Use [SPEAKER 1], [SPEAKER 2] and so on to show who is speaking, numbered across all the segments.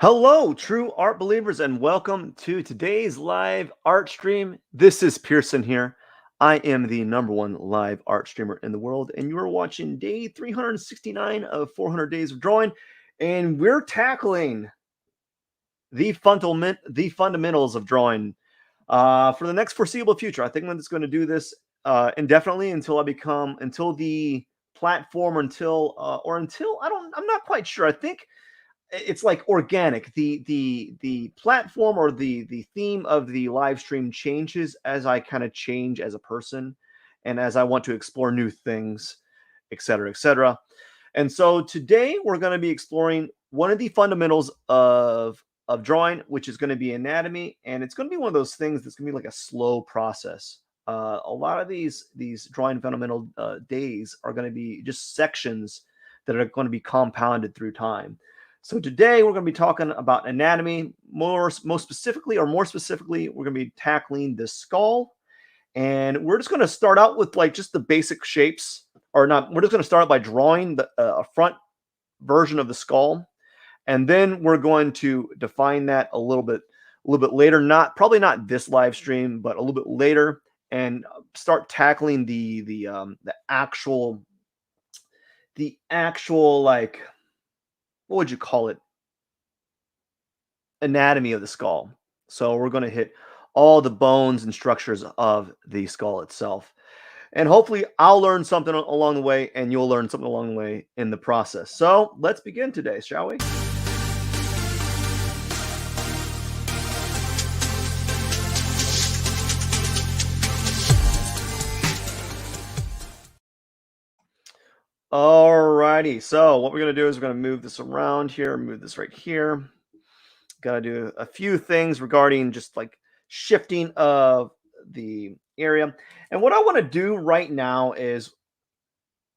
[SPEAKER 1] Hello, true art believers, and welcome to today's live art stream. This is Pierson here. I am the number one live art streamer in the world, and you are watching day 369 of 400 days of drawing. And we're tackling the fundamentals of drawing for the next foreseeable future. I think I'm just going to do this indefinitely until the platform, until I'm not quite sure. I think it's like organic. The platform or the theme of the live stream changes as I kind of change as a person and as I want to explore new things, etc., etc. And so today we're going to be exploring one of the fundamentals of drawing, which is going to be anatomy, and it's going to be one of those things that's going to be like a slow process. A lot of these drawing fundamental days are going to be just sections that are going to be compounded through time. So today we're going to be talking about anatomy, more specifically, we're going to be tackling the skull, and we're just going to start out with like just the basic shapes, or not. We're just going to start out by drawing a front version of the skull, and then we're going to define that a little bit later. Probably not this live stream, but a little bit later, and start tackling the actual like, what would you call it? Anatomy of the skull. So we're going to hit all the bones and structures of the skull itself. And hopefully I'll learn something along the way and you'll learn something along the way in the process. So let's begin today, shall we? Alrighty. So what we're going to do is we're going to move this around here, move this right here. Got to do a few things regarding just like shifting of the area. And what I want to do right now is,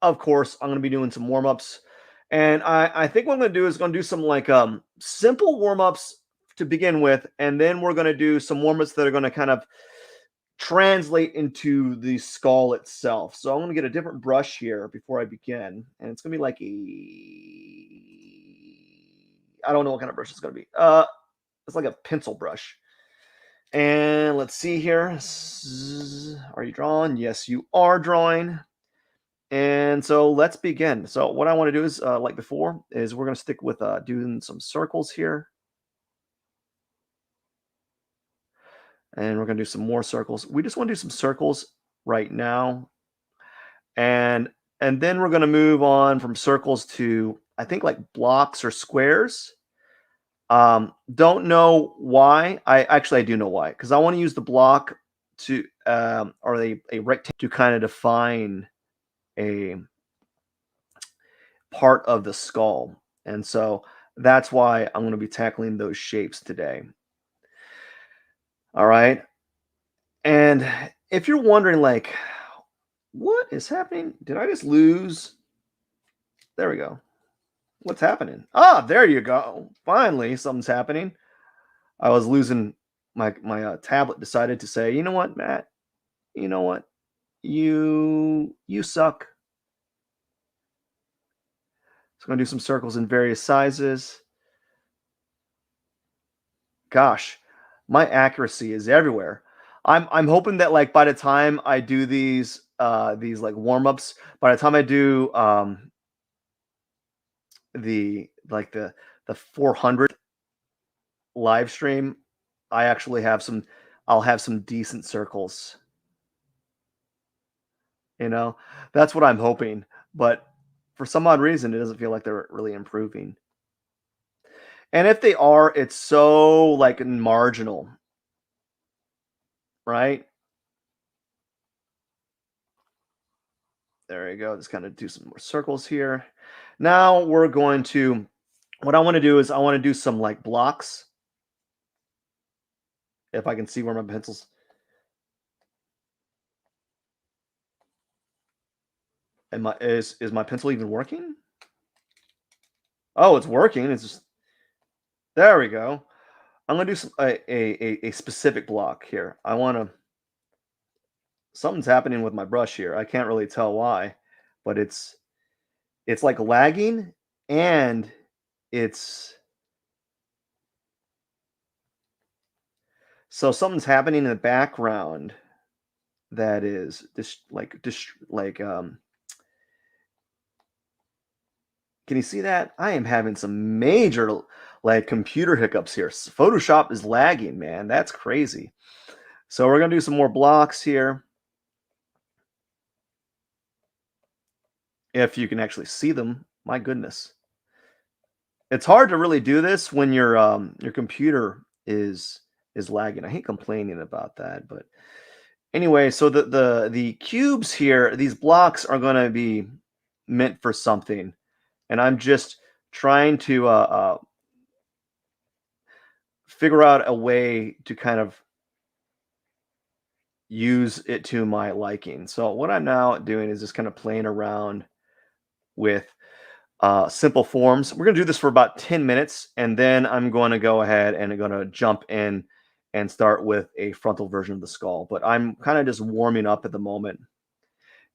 [SPEAKER 1] of course, I'm going to be doing some warm-ups. And I think what I'm going to do is going to do some like simple warm-ups to begin with. And then we're going to do some warm-ups that are going to kind of translate into the skull itself. So I'm going to get a different brush here before I begin. And it's going to be like I don't know what kind of brush it's going to be. It's like a pencil brush. And let's see here. Are you drawing? Yes, you are drawing. And so let's begin. So what I want to do is, like before, is we're going to stick with doing some circles here. And we're going to do some more circles. We just want to do some circles right now. And then we're going to move on from circles to, I think, like blocks or squares. Don't know why. I do know why, because I want to use the block to or a rectangle to kind of define a part of the skull. And so that's why I'm going to be tackling those shapes today. All right. And if you're wondering, like, what is happening? Did I just lose? There we go. What's happening? Ah, there you go. Finally, something's happening. I was losing my tablet decided to say, you know what, Matt? You know what? You suck. So I'm going to do some circles in various sizes. Gosh, my accuracy is everywhere. I'm hoping that like by the time I do these like warm-ups, by the time I do the 400 live stream, I'll have some decent circles. You know, that's what I'm hoping. But for some odd reason, it doesn't feel like they're really improving. And if they are, it's so like marginal, right? There you go. Just kind of do some more circles here. Now we're going to, what I want to do is I want to do some like blocks. If I can see where my pencils. Is my pencil even working? Oh, it's working. It's just, there we go. I'm gonna do a specific block here. I want to. Something's happening with my brush here. I can't really tell why, but it's like lagging, and it's So something's happening in the background that is can you see that? I am having some major like computer hiccups here. Photoshop is lagging, man. That's crazy. So we're gonna do some more blocks here. If you can actually see them, my goodness. It's hard to really do this when your computer is lagging. I hate complaining about that, but anyway, so the cubes here, these blocks are going to be meant for something, and I'm just trying to figure out a way to kind of use it to my liking. So what I'm now doing is just kind of playing around with simple forms. We're going to do this for about 10 minutes, and then I'm going to go ahead and I'm going to jump in and start with a frontal version of the skull. But I'm kind of just warming up at the moment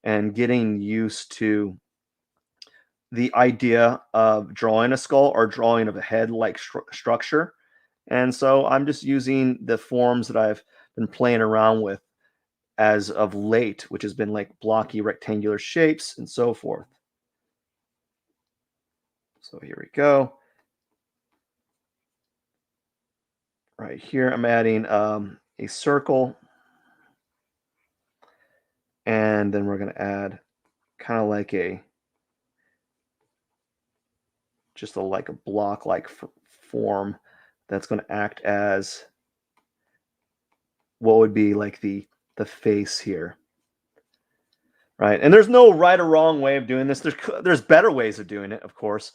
[SPEAKER 1] and getting used to the idea of drawing a skull or drawing of a head like structure. And so I'm just using the forms that I've been playing around with as of late, which has been like blocky rectangular shapes and so forth. So here we go. Right here, I'm adding a circle, and then we're going to add kind of like a just a like a block like form that's going to act as what would be like the face here, right? And there's no right or wrong way of doing this. There's better ways of doing it, of course,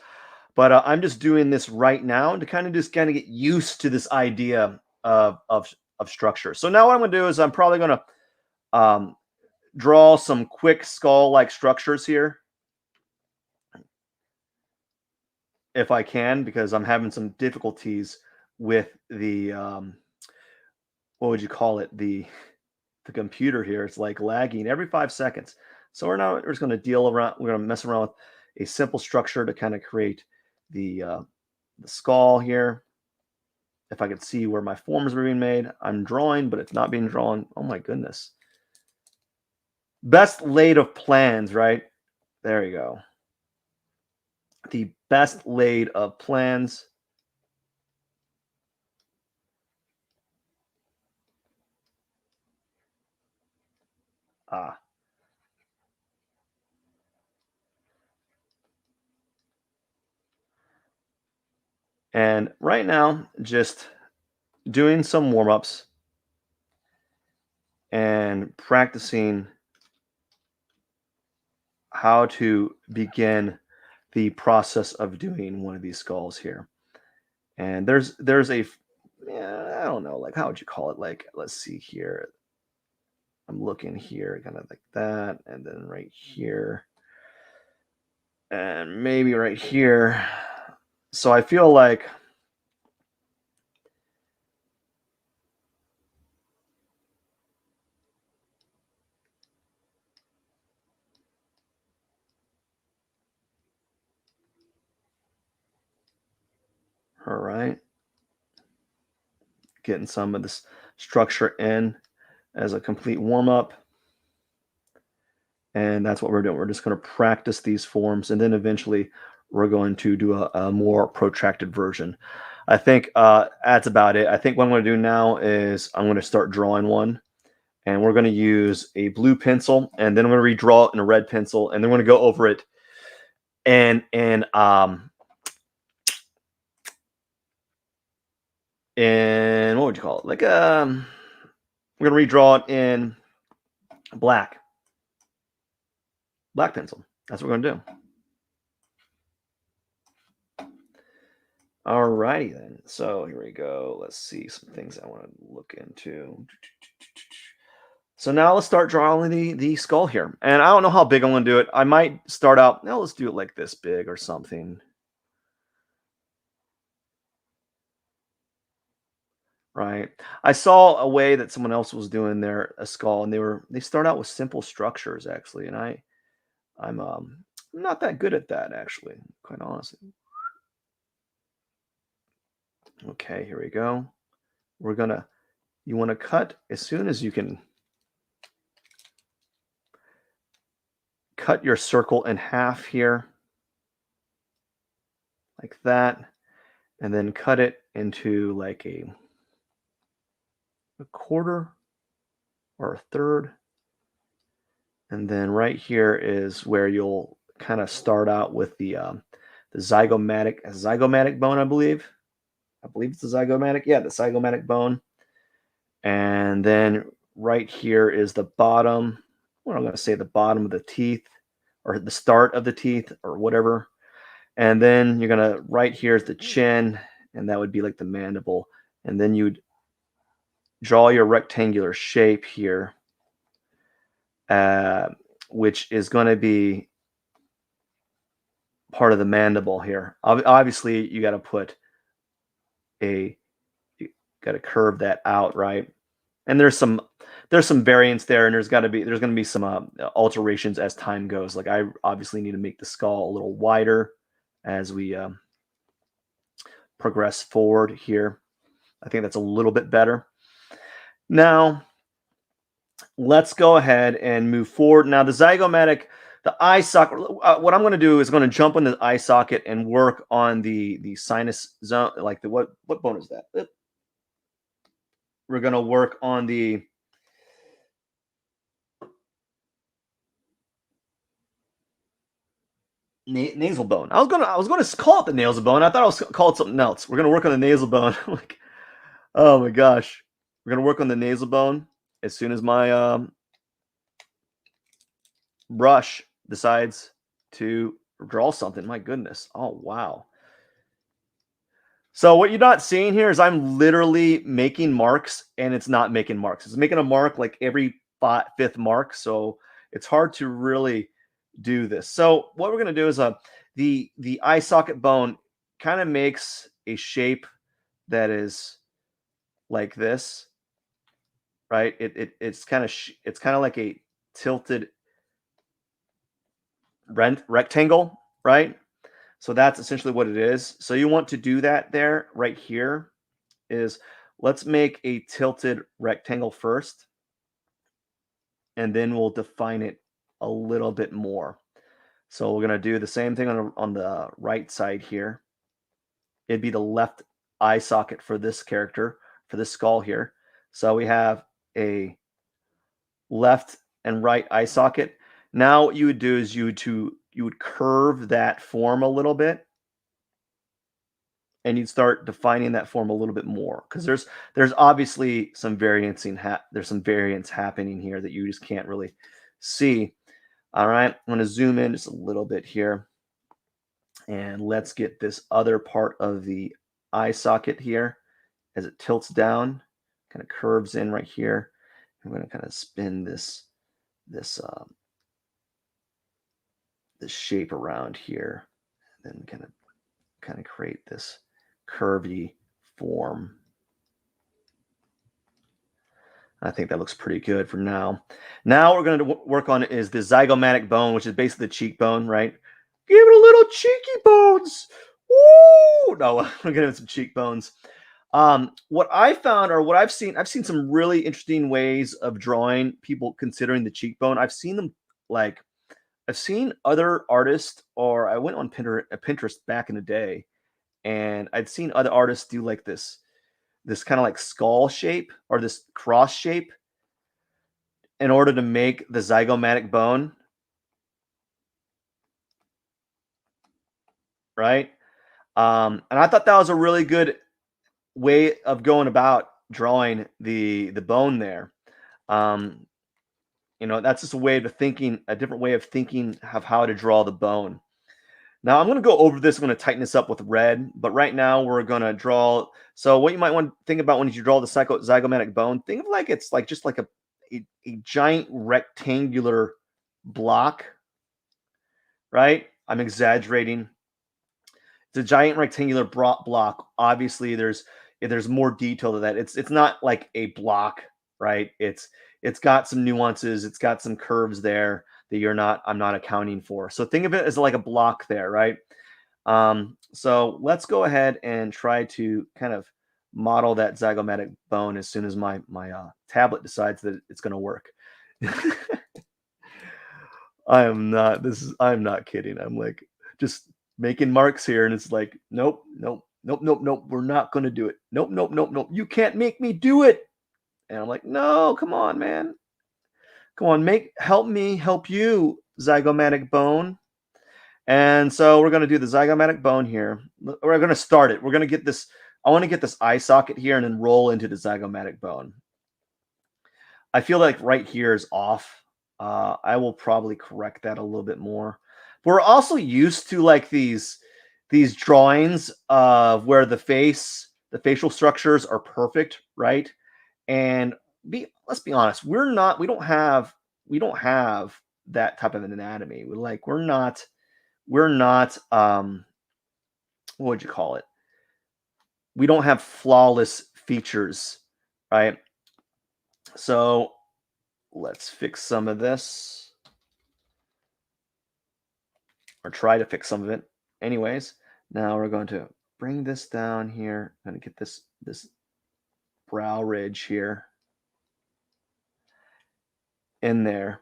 [SPEAKER 1] but I'm just doing this right now to kind of get used to this idea of structure. So now what I'm going to do is I'm probably going to draw some quick skull-like structures here, if I can, because I'm having some difficulties with the what would you call it? The computer here. It's like lagging every 5 seconds. So we're just going to deal around. We're going to mess around with a simple structure to kind of create the skull here. If I could see where my forms are being made, I'm drawing, but it's not being drawn. Oh my goodness. Best laid of plans, right? There you go. The best laid of plans. Ah. And right now, just doing some warm ups and practicing how to begin the process of doing one of these skulls here. And there's a yeah, I don't know, like how would you call it? Like, let's see here. I'm looking here, kind of like that, and then right here, and maybe right here. So I feel like all right, getting some of this structure in as a complete warm up. And that's what we're doing. We're just going to practice these forms, and then eventually we're going to do a more protracted version. I think that's about it. I think what I'm going to do now is I'm going to start drawing one, and we're going to use a blue pencil, and then I'm going to redraw it in a red pencil, and then we're going to go over it and what would you call it? Like we're going to redraw it in black pencil. That's what we're going to do. All righty then. So here we go. Let's see some things I want to look into. So now let's start drawing the skull here. And I don't know how big I'm going to do it. I might start out, now let's do it like this big or something. Right. I saw a way that someone else was doing their a skull, and they start out with simple structures actually, and I'm not that good at that actually, quite honestly. Okay, here we go. We're gonna you want to cut as soon as you can. Cut your circle in half here, like that, and then cut it into like a quarter or a third. And then right here is where you'll kind of start out with the zygomatic bone, I believe. I believe it's the zygomatic. Yeah, the zygomatic bone. And then right here is the bottom. What I'm going to say, the bottom of the teeth, or the start of the teeth, or whatever. And then you're going to, right here is the chin, and that would be like the mandible. And then you'd draw your rectangular shape here, which is going to be part of the mandible here. Obviously, you got to put you got to curve that out, right? And there's some variance there, and there's going to be some alterations as time goes. Like I obviously need to make the skull a little wider as we progress forward here. I think that's a little bit better. Now, let's go ahead and move forward. Now, the eye socket, what I'm going to do is going to jump on the eye socket and work on the sinus zone, like what bone is that? We're going to work on the nasal bone. I was gonna call it the nasal bone. I thought I was called something else. We're gonna work on the nasal bone. Like, oh my gosh, we're gonna work on the nasal bone as soon as my brush decides to draw something. My goodness. Oh wow. So what you're not seeing here is I'm literally making marks, and it's not making marks. It's making a mark like every fifth mark. So it's hard to really do this. So what we're going to do is the eye socket bone kind of makes a shape that is like this, right? It's kind of like a tilted rectangle, right? So that's essentially what it is. So you want to do that there right here is let's make a tilted rectangle first, and then we'll define it a little bit more. So we're going to do the same thing on the right side here. It'd be the left eye socket for this character, for this skull here. So we have a left and right eye socket. Now what you would do is you would curve that form a little bit, and you'd start defining that form a little bit more, because there's obviously some variance happening here that you just can't really see. All right, I'm going to zoom in just a little bit here, and let's get this other part of the eye socket here as it tilts down, kind of curves in right here. I'm going to kind of spin this shape around here, and then kind of create this curvy form. I think that looks pretty good for now. Now we're going to work on is the zygomatic bone, which is basically the cheekbone, right? Give it a little cheeky bones. Woo! No, we're going to have some cheekbones. What I found, or what I've seen some really interesting ways of drawing people considering the cheekbone. I've seen other artists, or I went on Pinterest back in the day, and I'd seen other artists do like this kind of like skull shape, or this cross shape, in order to make the zygomatic bone, right? And I thought that was a really good way of going about drawing the bone there. That's just a different way of thinking of how to draw the bone. Now I'm going to go over this. I'm going to tighten this up with red, but right now we're going to draw. So what you might want to think about when you draw the zygomatic bone, think of like it's like just like a giant rectangular block, right? I'm exaggerating. It's a giant rectangular block. Obviously, there's more detail to that. It's not like a block, right? It's got some nuances. It's got some curves there that I'm not accounting for. So think of it as like a block there, right? So let's go ahead and try to kind of model that zygomatic bone as soon as my tablet decides that it's going to work. I'm not kidding. I'm like just making marks here, and it's like, nope, nope, nope, nope, nope. We're not going to do it. Nope, nope, nope, nope. You can't make me do it. And I'm like, no, come on, man. Come on, help me help you, zygomatic bone. And so we're going to do the zygomatic bone here. We're going to start it. We're going to get this. I want to get this eye socket here and then roll into the zygomatic bone. I feel like right here is off. I will probably correct that a little bit more. We're also used to like these drawings of where the facial structures are perfect, right? And let's be honest, we don't have that type of an anatomy. We're not what would you call it? We don't have flawless features, right? So let's fix some of this, or try to fix some of it. Anyways, now we're going to bring this down here. I'm going to get this brow ridge here in there.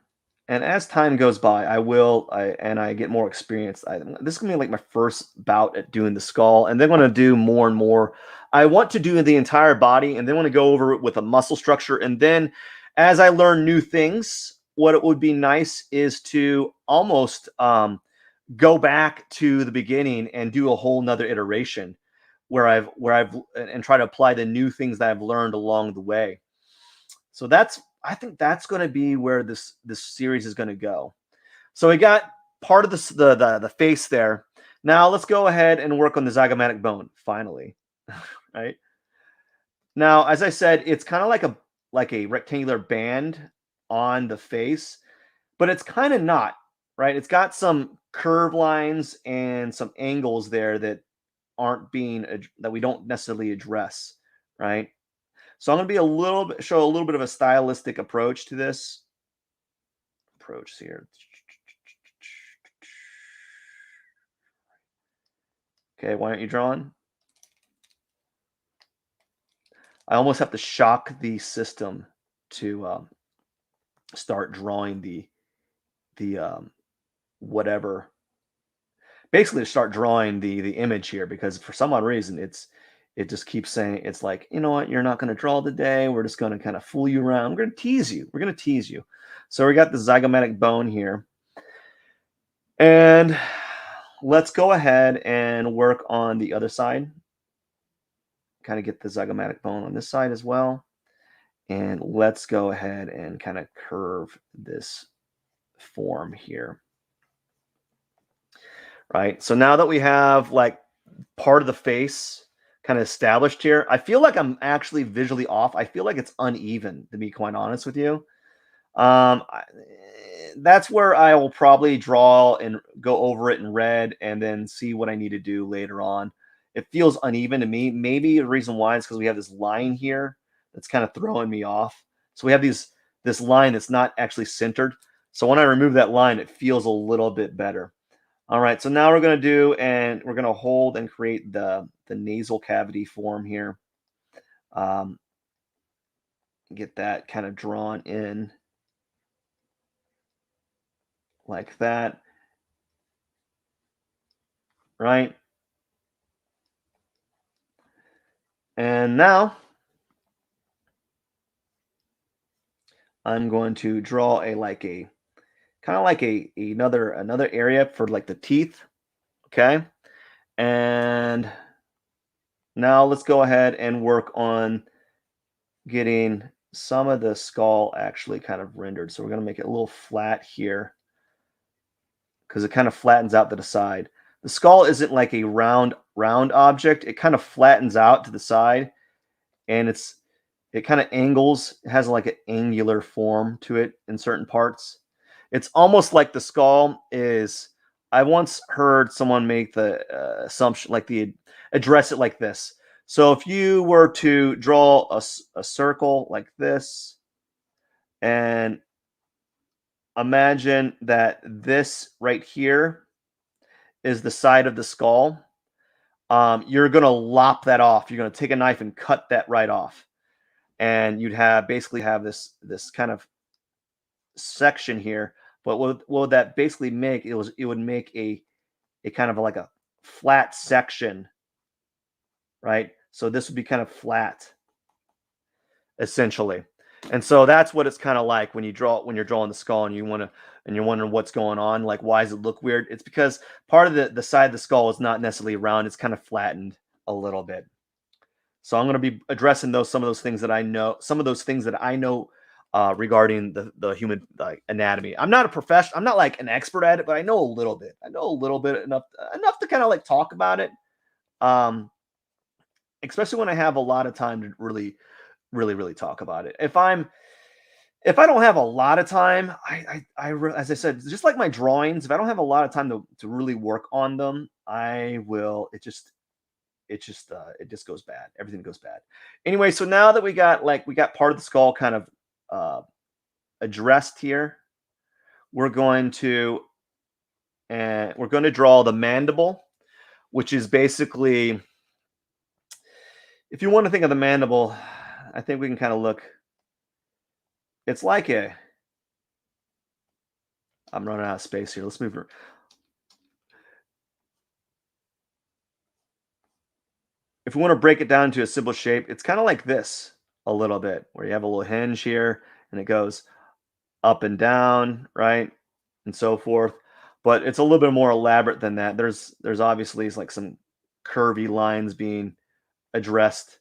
[SPEAKER 1] And as time goes by, I get more experience. This is gonna be like my first bout at doing the skull, and then I'm gonna do more and more. I want to do the entire body, and then want to go over it with a muscle structure. And then, as I learn new things, what it would be nice is to almost go back to the beginning and do a whole nother iteration where I've and try to apply the new things that I've learned along the way. So I think that's going to be where this series is going to go. So we got part of the face there. Now let's go ahead and work on the zygomatic bone finally. Right? Now, as I said, it's kind of like a rectangular band on the face, but it's kind of not, right? It's got some curve lines and some angles there that that we don't necessarily address, right? So I'm going to show a little bit of a stylistic approach to this. Approach here. Okay, why aren't you drawing? I almost have to shock the system to start drawing the whatever. Basically, to start drawing the image here, because for some odd reason it just keeps saying, it's like, you know what, you're not going to draw today. We're just going to kind of fool you around. We're going to tease you. We're going to tease you. So we got the zygomatic bone here. And let's go ahead and work on the other side. Kind of get the zygomatic bone on this side as well. And let's go ahead and kind of curve this form here. Right. So now that we have like part of the face kind of established here, I feel like I'm actually visually off. I feel like it's uneven, to be quite honest with you. That's where I will probably draw and go over it in red and then see what I need to do later on. It feels uneven to me. Maybe the reason why is because we have this line here that's kind of throwing me off. So we have this line that's not actually centered. So when I remove that line, it feels a little bit better. All right, so now we're going to hold and create the nasal cavity form here. Get that kind of drawn in like that. Right? And now I'm going to draw another area for like the teeth. Okay. And now let's go ahead and work on getting some of the skull actually kind of rendered. So we're going to make it a little flat here because it kind of flattens out to the side. The skull isn't like a round object. It kind of flattens out to the side, and it kind of angles. It has like an angular form to it in certain parts. It's almost like the skull is. I once heard someone make the assumption, address it like this. So if you were to draw a circle like this, and imagine that this right here is the side of the skull. you're going to lop that off. You're going to take a knife and cut that right off. And you'd have basically have this kind of section here. But what would that basically make? It would make a kind of like a flat section, right? So this would be kind of flat, essentially. And so that's what it's kind of like when you're drawing the skull and you're wondering what's going on, like why does it look weird? It's because part of the side of the skull is not necessarily round, it's kind of flattened a little bit. So I'm going to be addressing some of those things that I know, regarding the human anatomy. I'm not a professional. I'm not like an expert at it, but I know a little bit. I know a little bit enough to kind of like talk about it. Um, Especially when I have a lot of time to really talk about it. If I don't have a lot of time, as I said, just like my drawings, if I don't have a lot of time to really work on them, I will. It just goes bad. Everything goes bad. Anyway, so now that we got part of the skull kind of addressed here, we're going to draw the mandible, which is basically, if you want to think of the mandible, I think we can kind of look. It's like I'm running out of space here. Let's move her. If we want to break it down into a simple shape, it's kind of like this a little bit, where you have a little hinge here and it goes up and down, right? And so forth. But it's a little bit more elaborate than that. There's obviously like some curvy lines being addressed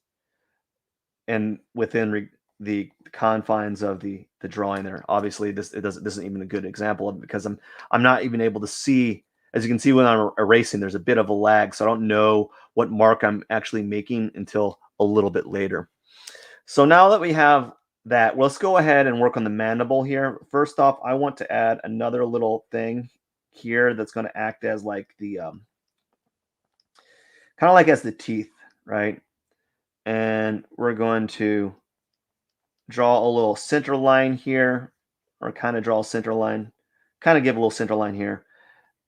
[SPEAKER 1] and within the confines of the drawing there. Obviously, this isn't even a good example of it because I'm not even able to see. As you can see when I'm erasing, there's a bit of a lag, so I don't know what mark I'm actually making until a little bit later. So now that we have that, let's go ahead and work on the mandible here. First off, I want to add another little thing here that's going to act as like the kind of like as the teeth, right? And we're going to draw a little center line here, or kind of draw a center line, kind of give a little center line here.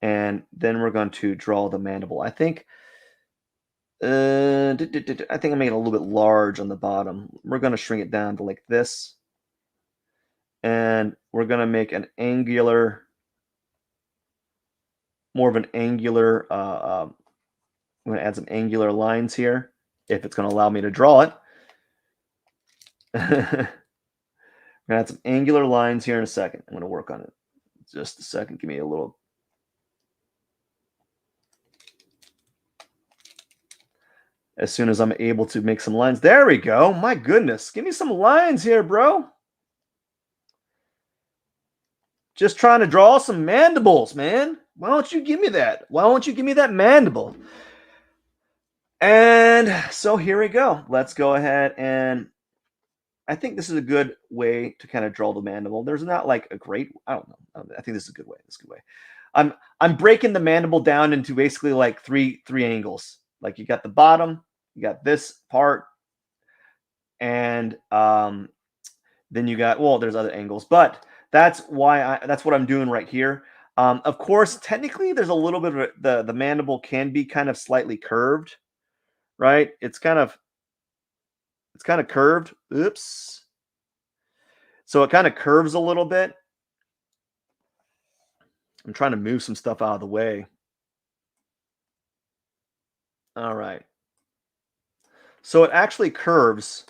[SPEAKER 1] And then we're going to draw the mandible. I think I think I made it a little bit large on the bottom. We're going to shrink it down to like this. And we're going to make an angular, more of an angular, I'm going to add some angular lines here, if it's going to allow me to draw it. I'm going to add some angular lines here in a second. I'm going to work on it. Just a second. Give me a little. As soon as I'm able to make some lines. There we go. My goodness. Give me some lines here, bro. Just trying to draw some mandibles, man. Why don't you give me that? Why don't you give me that mandible? And so here we go. Let's go ahead and I think this is a good way to kind of draw the mandible. There's not like a great, I don't know. I think this is a good way. This is a good way. I'm breaking the mandible down into basically like three angles. Like you got the bottom, you got this part, and then you got, well, there's other angles, but that's what I'm doing right here. Of course, technically, there's a little bit of the mandible can be kind of slightly curved, right? It's kind of curved. Oops. So it kind of curves a little bit. I'm trying to move some stuff out of the way. All right. So it actually curves,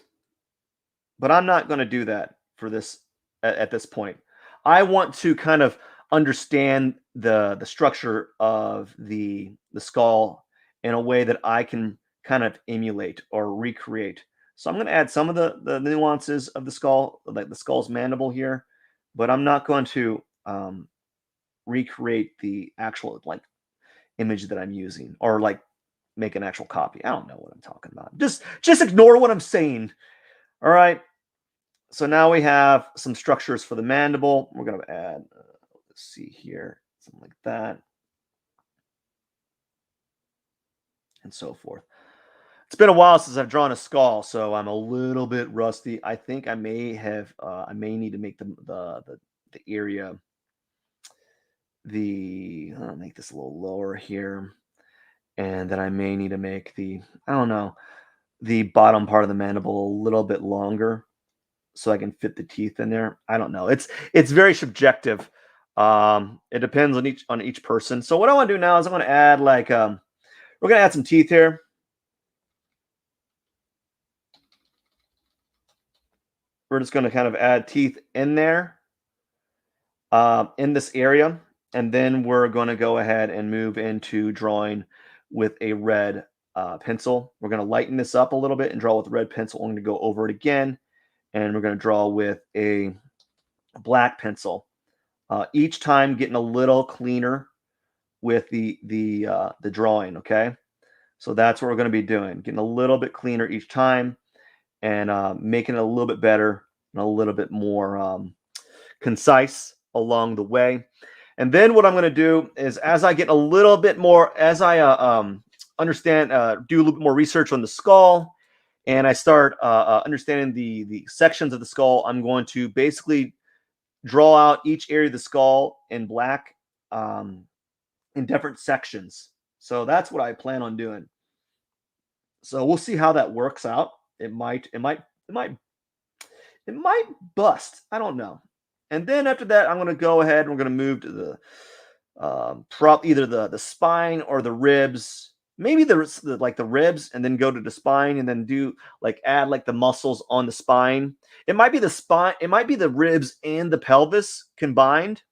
[SPEAKER 1] but I'm not going to do that for this at this point. I want to kind of understand the structure of the skull in a way that I can kind of emulate or recreate. So I'm going to add some of the nuances of the skull, like the skull's mandible here, but I'm not going to recreate the actual like image that I'm using or like make an actual copy. I don't know what I'm talking about. Just ignore what I'm saying. All right. So now we have some structures for the mandible. We're going to add, let's see here, something like that, and so forth. It's been a while since I've drawn a skull, so I'm a little bit rusty. I think I may need to make the area, I'll make this a little lower here. And then I may need to make I don't know, the bottom part of the mandible a little bit longer so I can fit the teeth in there. I don't know. It's very subjective. It depends on each person. So what I want to do now is I'm going to add we're going to add some teeth here. We're just going to kind of add teeth in there, in this area, and then we're going to go ahead and move into drawing with a red pencil. We're going to lighten this up a little bit and draw with a red pencil. I'm going to go over it again, and we're going to draw with a black pencil. Each time getting a little cleaner with the drawing. Okay, so that's what we're going to be doing, getting a little bit cleaner each time, and making it a little bit better and a little bit more concise along the way. And then what I'm going to do is, as I get a little bit more, as I understand, do a little bit more research on the skull, and I start understanding the sections of the skull, I'm going to basically draw out each area of the skull in black, in different sections. So that's what I plan on doing. So we'll see how that works out. It might bust. I don't know. And then after that, I'm going to go ahead and we're going to move to the either the spine or the ribs. Maybe the ribs, and then go to the spine, and then do add the muscles on the spine. It might be the spine. It might be the ribs and the pelvis combined.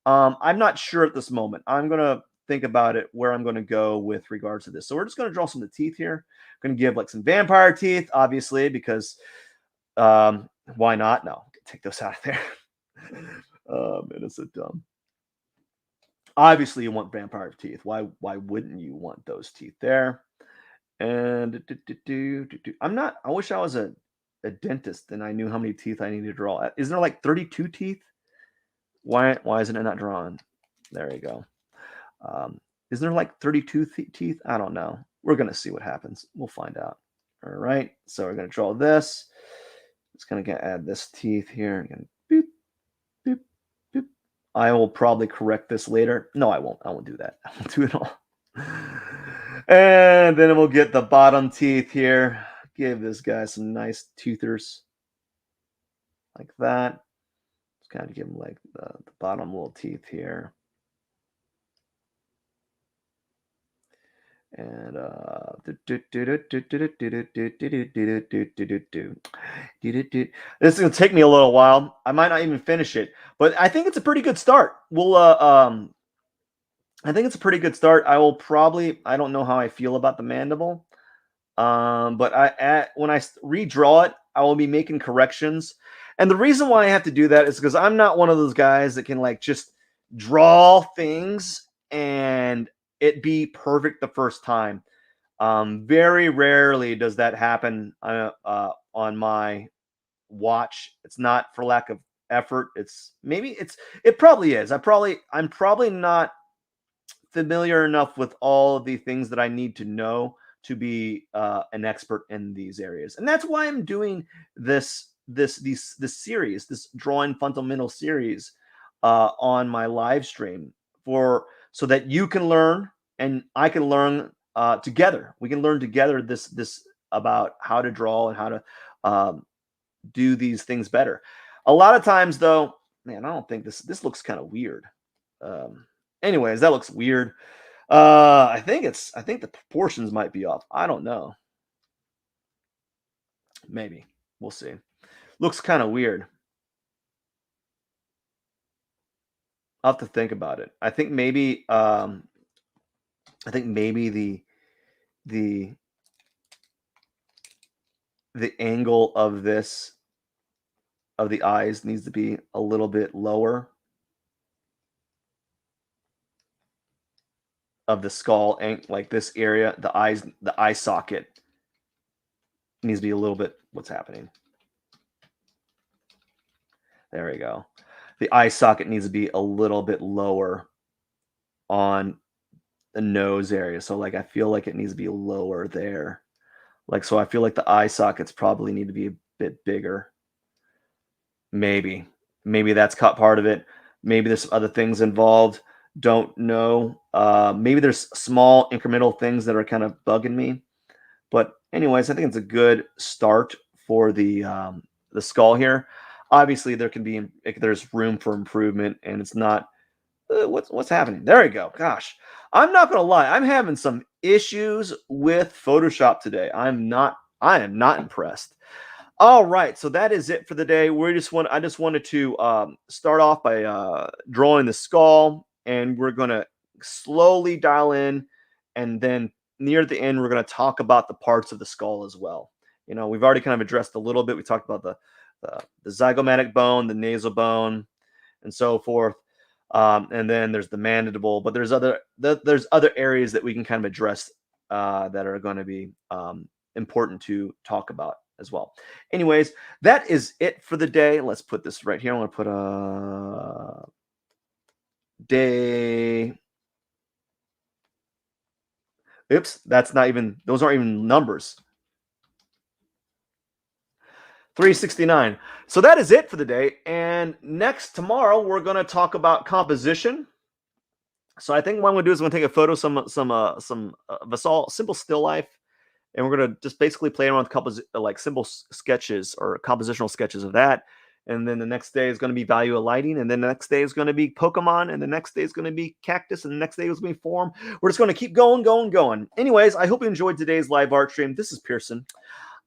[SPEAKER 1] I'm not sure at this moment. I'm gonna think about it where I'm gonna go with regards to this. So we're just gonna draw some of the teeth here. Gonna give some vampire teeth, obviously, because why not? No, take those out of there. Man, it's so dumb. Obviously, you want vampire teeth. Why wouldn't you want those teeth there? And I'm not. I wish I was a dentist and I knew how many teeth I need to draw. Isn't there 32 teeth? Why isn't it not drawn? There you go. Isn't there 32 teeth? I don't know. We're gonna see what happens. We'll find out. All right. So we're gonna draw this. It's gonna add this teeth here. Again, boop, boop, boop. I will probably correct this later. No, I won't. I won't do that. I won't do it all. And then we'll get the bottom teeth here. Give this guy some nice toothers like that. Just kind of give him the bottom little teeth here. And this is gonna take me a little while. I might not even finish it, but I think it's a pretty good start. I think it's a pretty good start. I don't know how I feel about the mandible. But when I redraw it, I will be making corrections. And the reason why I have to do that is because I'm not one of those guys that can just draw things and it be perfect the first time. Very rarely does that happen on my watch. It's not for lack of effort. It probably is. I'm probably not familiar enough with all of the things that I need to know to be an expert in these areas, and that's why I'm doing this series, this drawing fundamental series, on my live stream, so that you can learn and I can learn together. We can learn together this about how to draw and how to do these things better. A lot of times, though, man, I don't think this looks kind of weird. Anyways, that looks weird. I think the proportions might be off. I don't know. Maybe. We'll see. Looks kind of weird. I'll have to think about it. I think maybe the angle of the eyes needs to be a little bit lower, of the skull, and this area, the eye socket needs to be a little bit. What's happening? There we go. The eye socket needs to be a little bit lower on the nose area. So I feel like it needs to be lower there. So I feel like the eye sockets probably need to be a bit bigger. Maybe that's part of it. Maybe there's other things involved. Don't know. Maybe there's small incremental things that are kind of bugging me. But anyways, I think it's a good start for the skull here. Obviously, there's room for improvement, and it's not what's happening. There we go. Gosh, I'm not gonna lie. I'm having some issues with Photoshop today. I am not impressed. All right, so that is it for the day. I just wanted to start off by drawing the skull, and we're gonna slowly dial in, and then near the end, we're gonna talk about the parts of the skull as well. You know, we've already kind of addressed a little bit. We talked about the zygomatic bone, the nasal bone, and so forth. And then there's the mandible, but there's other areas that we can kind of address that are going to be important to talk about as well. Anyways, that is it for the day. Let's put this right here. I want to put a day. Oops, that's not even, those aren't even numbers. 369. So that is it for the day. And tomorrow, we're going to talk about composition. So I think what I'm going to do is I'm going to take a photo, some Vasal simple still life, and we're going to just basically play around with a couple like simple sketches or compositional sketches of that. And then the next day is going to be value of lighting, and then the next day is going to be Pokemon, and the next day is going to be cactus, and the next day is going to be form. We're just going to keep going, going, going. Anyways, I hope you enjoyed today's live art stream. This is Pierson.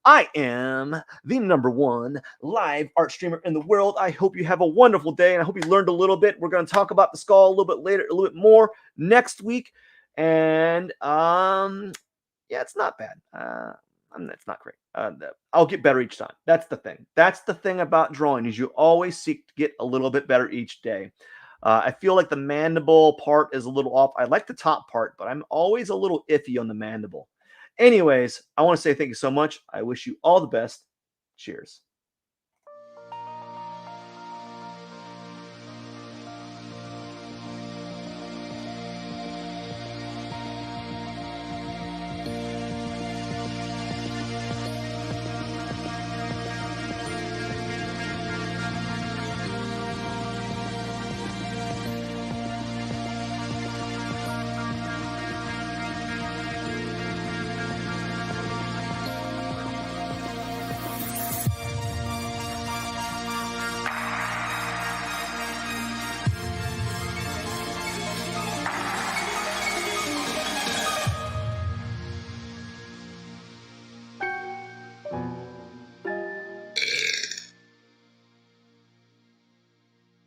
[SPEAKER 1] I am the #1 live art streamer in the world. I hope you have a wonderful day, and I hope you learned a little bit. We're going to talk about the skull a little bit later, a little bit more next week. And yeah, it's not bad. It's not great. I'll get better each time. That's the thing. That's the thing about drawing, is you always seek to get a little bit better each day. I feel like the mandible part is a little off. I like the top part, but I'm always a little iffy on the mandible. Anyways, I want to say thank you so much. I wish you all the best. Cheers.